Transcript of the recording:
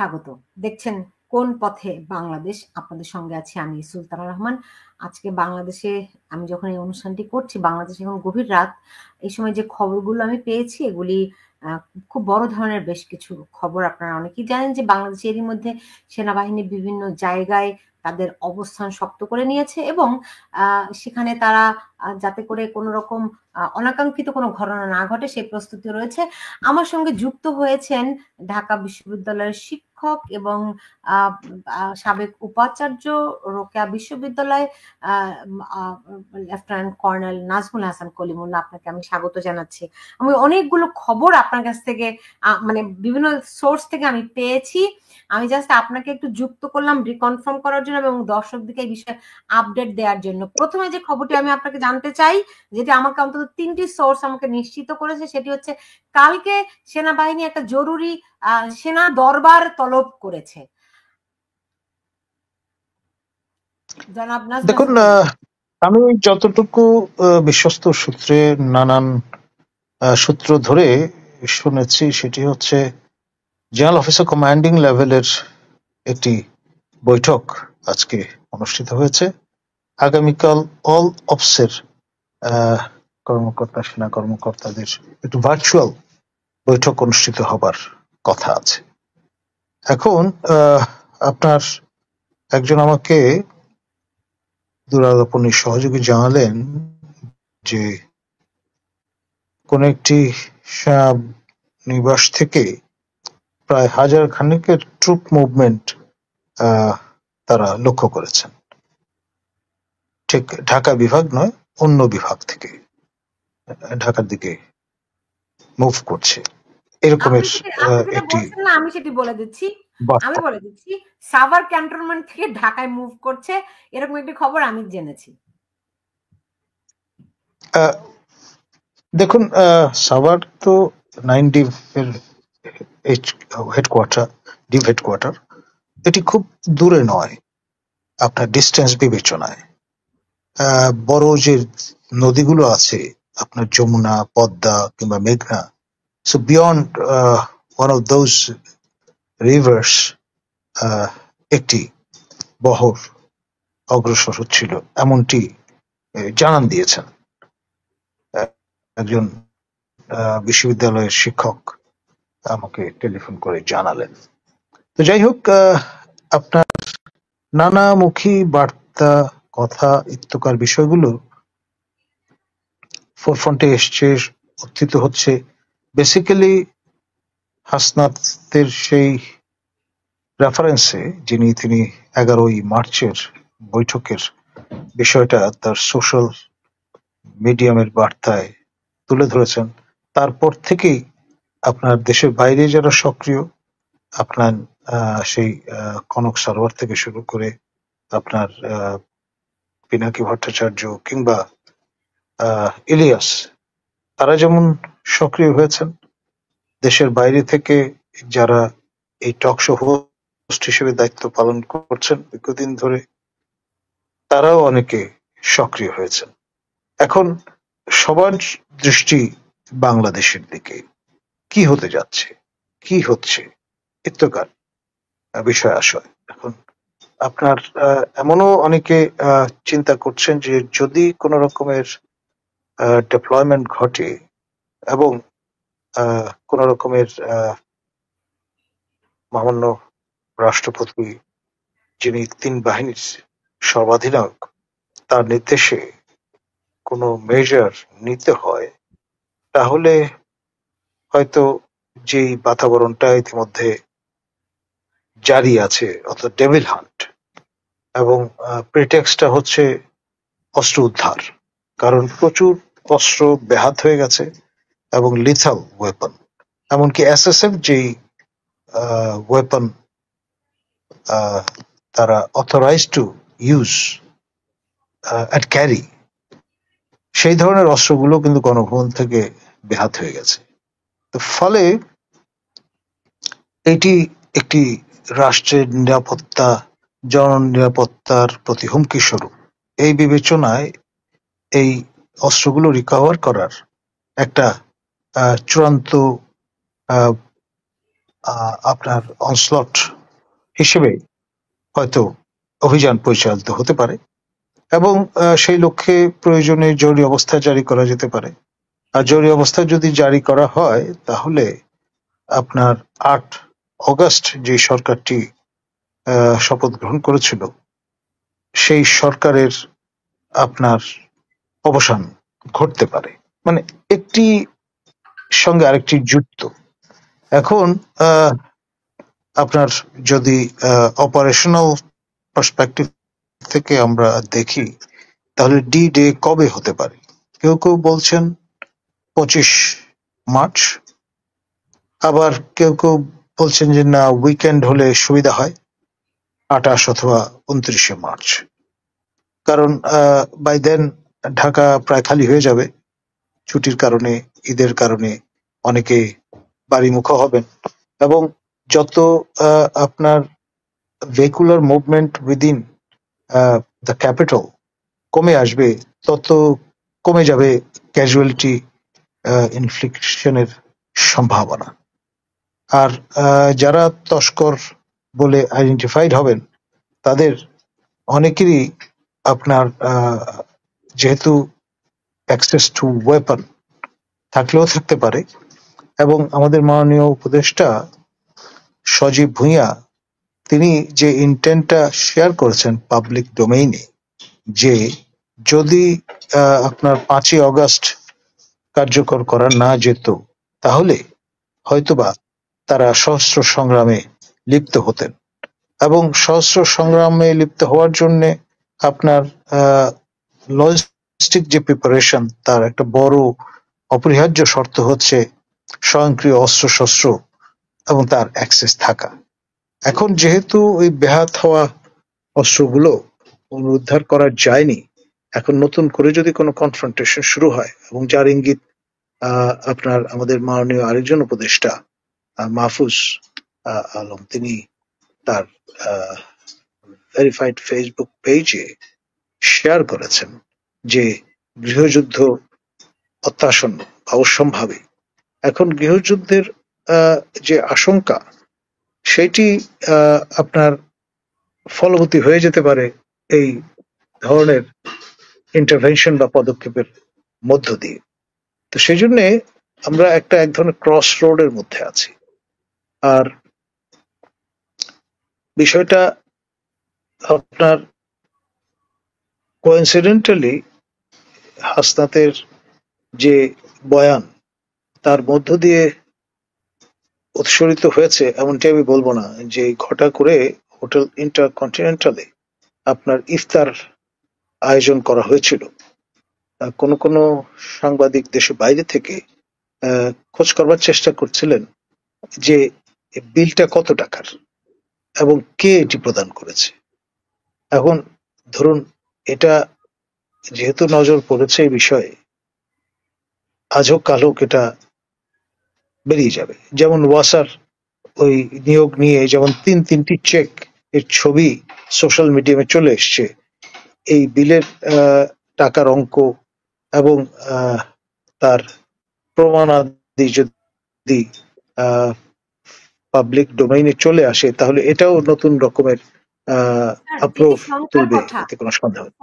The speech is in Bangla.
স্বাগত। দেখছেন কোন পথে বাংলাদেশ, আপনাদের সঙ্গে আছি আমি সুলতানা রহমান। আজকে বাংলাদেশে আমি যখন এই অনুষ্ঠানটি করছি, বাংলাদেশে এখন গভীর রাত। এই সময় যে খবরগুলো আমি পেয়েছি এগুলি খুব বড় ধরনের বেশ কিছু খবর। আপনারা অনেকেই জানেন যে বাংলাদেশে এরই মধ্যে সেনাবাহিনী বিভিন্ন জায়গায় তাদের অবস্থান শক্ত করে নিয়েছে এবং সেখানে তারা যাতে করে কোনো রকম অনাকাঙ্ক্ষিত কোনো ঘটনা না ঘটে সেই প্রস্তুতি রয়েছে। আমার সঙ্গে যুক্ত হয়েছেন ঢাকা বিশ্ববিদ্যালয়ের শিক্ষক এবং সাবেক উপাচার্য, রোকেয়া বিশ্ববিদ্যালয়, লেফটেন্যান্ট কর্নেল নাজমুল হাসান কলিমুল্লাহ। আপনাকে আমি স্বাগত জানাচ্ছি। আমি অনেকগুলো খবর আপনার কাছ থেকে মানে বিভিন্ন সোর্স থেকে আমি পেয়েছি। আমি জাস্ট আপনাকে একটু যুক্ত করলাম রিকনফার্ম করার জন্য এবং দর্শকদেরকে এই বিষয়ে আপডেট দেওয়ার জন্য। প্রথমে যে খবরটি আমি আপনাকে জানতে চাই, যেটি আমাকে অন্তত 3টি সোর্স আমাকে নিশ্চিত করেছে, সেটি হচ্ছে কালকে সেনাবাহিনী একটা জরুরি সেনা দরবার তলব করেছে। জনাব নাজমুল দেখুন, আমি যতটুকু বিশ্বস্ত সূত্রে নানান সূত্র ধরে শুনেছি সেটি হচ্ছে জেনারেল অফিসার কমান্ডিং লেভেলের একটি বৈঠক আজকে অনুষ্ঠিত হয়েছে। আগামীকাল অল অফিসের সেনা কর্মকর্তাদের একটু ভার্চুয়াল বৈঠক অনুষ্ঠিত হবার কথা আছে। এখন আপনার একজন আমাকে দূরালোপনী সহযোগী জানালেন যে কোন একটি নিবাস থেকে প্রায় 1000 খানেকের ট্রুপ মুভমেন্ট তারা লক্ষ্য করেছেন। ঠিক ঢাকা বিভাগ নয়, অন্য বিভাগ থেকে ঢাকার দিকে মুভ করছে এরকমের একটি। আমি সেটি বলে দিচ্ছি, সাভার ক্যান্টনমেন্ট থেকে ঢাকায় মুভ করছে এরকম একটি খবর আমি জেনেছি। দেখুন, সাভার তো 9 ডিভ এর হেডকোয়ার্টার, ডিভ হেডকোয়ার্টার। এটি খুব দূরে নয় আপনার ডিস্টেন্স বিবেচনায়। বড় যে নদীগুলো আছে আপনার যমুনা, পদ্মা কিংবা মেঘনা, so beyond one of those rivers একটি বহর অগ্রসর হচ্ছিল এমনটি জানান দিয়েছেন একজন বিশ্ববিদ্যালয়ের শিক্ষক, আমাকে টেলিফোন করে জানালেন। তো যাই হোক, আপনার নানামুখী বার্তা, কথা, ইত্যকার বিষয়গুলো ফোরফ্রন্টে এসছে, উত্থিত হচ্ছে। বেসিক্যালি হাসনাতের সেই রেফারেন্সে তিনি 11ই মার্চের বৈঠকের বিষয়টা তার সোশ্যাল মিডিয়ামের বার্তায় তুলে ধরেছেন। তারপর থেকেই আপনার দেশের বাইরে যারা সক্রিয়, আপনার সেই কনক সারোয়ার থেকে শুরু করে আপনার পিনাকি ভট্টাচার্য কিংবা ইলিয়াস, তারা যেমন সক্রিয় হয়েছেন, দেশের বাইরে থেকে যারা এই টক শো হোস্ট হিসেবে দায়িত্ব পালন করছেন দীর্ঘদিন ধরে, তারাও অনেকে সক্রিয় হয়েছেন। এখন সবার দৃষ্টি বাংলাদেশের দিকে, কি হতে যাচ্ছে, কি হচ্ছে, ইত্যকার বিষয় আশয়। এখন আপনার এমনও অনেকে চিন্তা করছেন যে যদি কোন রকমের ডিপ্লয়মেন্ট ঘটে এবং কোন রকমের মহামান্য রাষ্ট্রপতি, যিনি 3 বাহিনীর সর্বাধিনায়ক, তার নির্দেশে কোনো মেজার নিতে হয়, তাহলে হয়তো যেই বাতাবরণটা ইতিমধ্যে জারি আছে, অর্থাৎ ডেভিল হান্ট, এবং প্রিটেক্সটা হচ্ছে অস্ত্র উদ্ধার, কারণ প্রচুর অস্ত্র ব্যাহত হয়ে গেছে এবং লিথাল ওয়েপন, এমনকি এসএসএফ যেই ওয়েপন তারা authorise to use at carry, সেই ধরনের অস্ত্রগুলো কিন্তু গণভবন থেকে ব্যাহত হয়ে গেছে। তো ফলে এটি একটি রাষ্ট্রের নিরাপত্তা, জননিরাপত্তার প্রতি হুমকি স্বরূপ। এই বিবেচনায় এই অস্ত্রগুলো রিকভার করার একটা চূড়ান্ত আপনার অনস্লট হিসেবে হয়তো অভিযান পরিচালিত হতে পারে এবং সেই লক্ষ্যে প্রয়োজনে জরুরি অবস্থা জারি করা যেতে পারে। আর জরুরি অবস্থা যদি জারি করা হয় তাহলে আপনার 8 অগস্ট যে সরকারটি শপথ গ্রহণ করেছিল সেই সরকারের আপনার অবসান ঘটতে পারে, মানে একটি সঙ্গে আরেকটি যুক্ত। এখন আপনার যদি অপারেশনাল পার্সপেক্টিভ থেকে আমরা দেখি তাহলে ডি ডে কবে হতে পারে? কেউ কেউ বলছেন 25 মার্চ, আবার কেউ কেউ বলছেন যে না, উইকেন্ড হলে সুবিধা হয় 28 অথবা 29 মার্চ, কারণ বাই দেন ঢাকা প্রায় খালি হয়ে যাবে ছুটির কারণে, ঈদের কারণে অনেকে বাড়িমুখো হবেন এবং যত আপনার vehicular movement within the capital কমে আসবে তত কমে যাবে ক্যাজুয়ালিটি ইনফ্লিকশনের সম্ভাবনা। আর যারা তস্কর বলে আইডেন্টিফাইড হবেন তাদের অনেকেরই আপনার যেহেতু অ্যাক্সেস টু ওয়েপন থাকলেও থাকতে পারে, এবং আমাদের মাননীয় উপদেষ্টা সজীব ভুঁইয়া তিনি যে ইন্টেন্টটা শেয়ার করেছেন পাবলিক ডোমেইনে যে যদি আপনার 5ই অগস্ট কার্যকর করা না যেত তাহলে হয়তোবা তারা সশস্ত্র সংগ্রামে লিপ্ত হতেন, এবং সশস্ত্র সংগ্রামে লিপ্ত হওয়ার জন্য আপনার লজিস্টিক যে প্রিপারেশন তার একটা বড় অপরিহার্য শর্ত হচ্ছে স্বয়ংক্রিয় অস্ত্রশস্ত্র এবং তার অ্যাক্সেস থাকা। এখন যেহেতু ওই বেহাত হওয়া অস্ত্রগুলো পুনরুদ্ধার করা যায়নি, এখন নতুন করে যদি কোনো কনফ্রন্টেশন শুরু হয়, এবং যার ইঙ্গিত আপনার আমাদের মাননীয় আরেকজন উপদেষ্টা মাহফুজ আলম তিনি তার ভেরিফাইড ফেসবুক পেজে শেয়ার করেছেন যে গৃহযুদ্ধ অত্যাসন্ন অবশ্যম্ভাবী। এখন গৃহযুদ্ধের যে আশঙ্কা সেটি আপনার ফলবতী হয়ে যেতে পারে এই ধরনের ইন্টারভেনশন বা পদক্ষেপের মধ্য দিয়ে। তো সেই জন্যে আমরা এক ধরনের ক্রস রোডের মধ্যে আছি। আর বিষয়টা আপনার কোইন্সিডেন্টালি হাসনাতের যে বয়ান তার মধ্য দিয়ে উৎসরিত হয়েছে এমনটি আমি বলবো না, যে ঘটা করে হোটেল ইন্টারকন্টিনেন্টালে আপনার ইফতার আয়োজন করা হয়েছিল। কোন কোন সাংবাদিক দেশের বাইরে থেকে খোঁজ করবার চেষ্টা করছিলেন যে বিলটা কত টাকার এবং কে এটি প্রদান করেছে। এখন ধরুন এটা যেহেতু নজর পড়েছে এই বিষয়ে, আজ হোক কাল হোক এটা বেরিয়ে যাবে। যেমন ওয়াসার ওই নিয়োগ নিয়ে যেমন তিনটি চেক এর ছবি সোশ্যাল মিডিয়ামে চলে এসছে, এই বিলের টাকার অঙ্ক এবং তার প্রমাণাদি যদি পাবলিক ডোমেইনে চলে আসে তাহলে এটাও নতুন রকমের আপ্রুভ তুলবে, এতে কোনো সন্দেহ নেই।